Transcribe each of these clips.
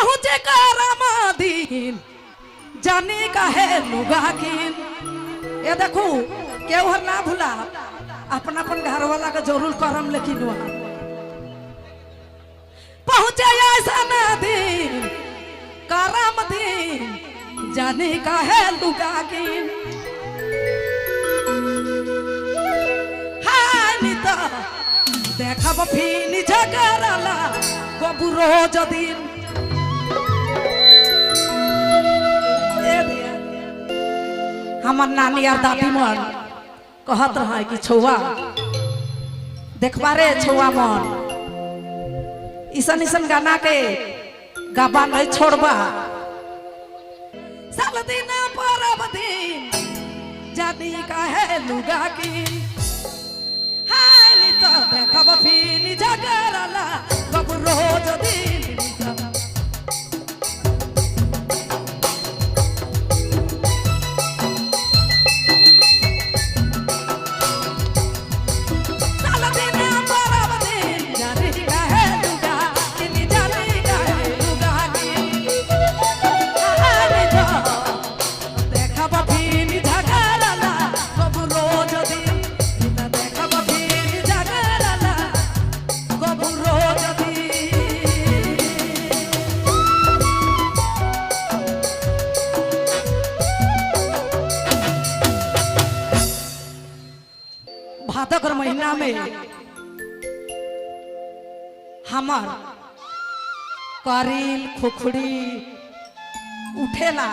पहुँचे करामादीन जाने का है लुगाकिन। ये देखो केहू हर ना भूला अपन अपन घर वाला का जरूर करम, लेकिन वहाँ पहुँचे ऐसा ना दिन करम दिन जाने का है लुगाकिन। देखब फिर झगड़ला कबू रोज दिन। हमार नानी और दादी मन कहत रहे कि छुआ देखबा रे छुआ मन ईसन ईसन गाना के गाबा नहीं छोड़बा। साल दिन परब दिन जानी का है लुगा की। तो देखब फिर झगड़ला कबू रोज दिन। भादर महीना में हमार करील खुखड़ी उठेला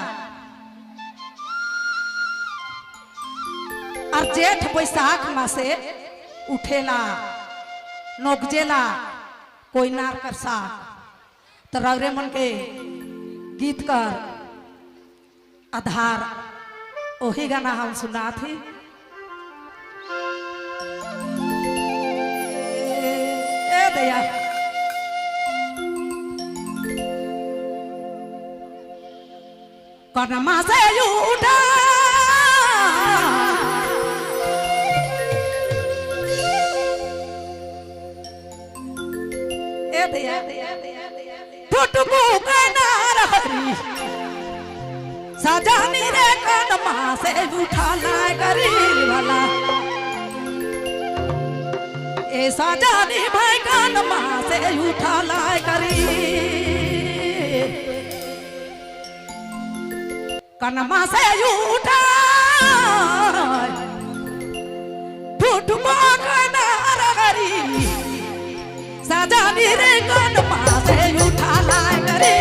और जेठ बैसाख मासे उठेला नोकजेला कोई नार कर साथ। तो रगरे मन के गीत कर आधार वही गाना हम सुना थी। कनमा से उठा फुटकू सजानी रे कनमा से उठा लाए करील वाला ए सजानी भाई कनमा से उठा लाए करी। कनमा से उठा फुटबा कनार करी सजानी रे कनमा से उठा लाए करी।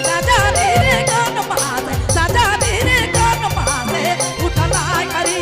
सजानी रे कनमा से सजानी रे कनमा से उठा लाए करी।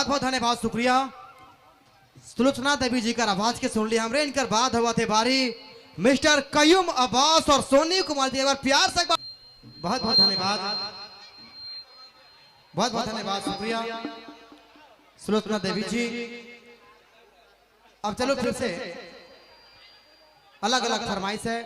बहुत बहुत धन्यवाद, शुक्रिया। सुलोचना देवी जी का आवाज के सुन लिया हमरे। इनकर बाद हुआ थे बारी मिस्टर कयूम अब्बास और सोनी कुमार जी। एक बार प्यार से बहुत बहुत धन्यवाद, बहुत बहुत धन्यवाद, शुक्रिया सुलोचना देवी जी। अब चलो फिर से अलग अलग फरमाइश है।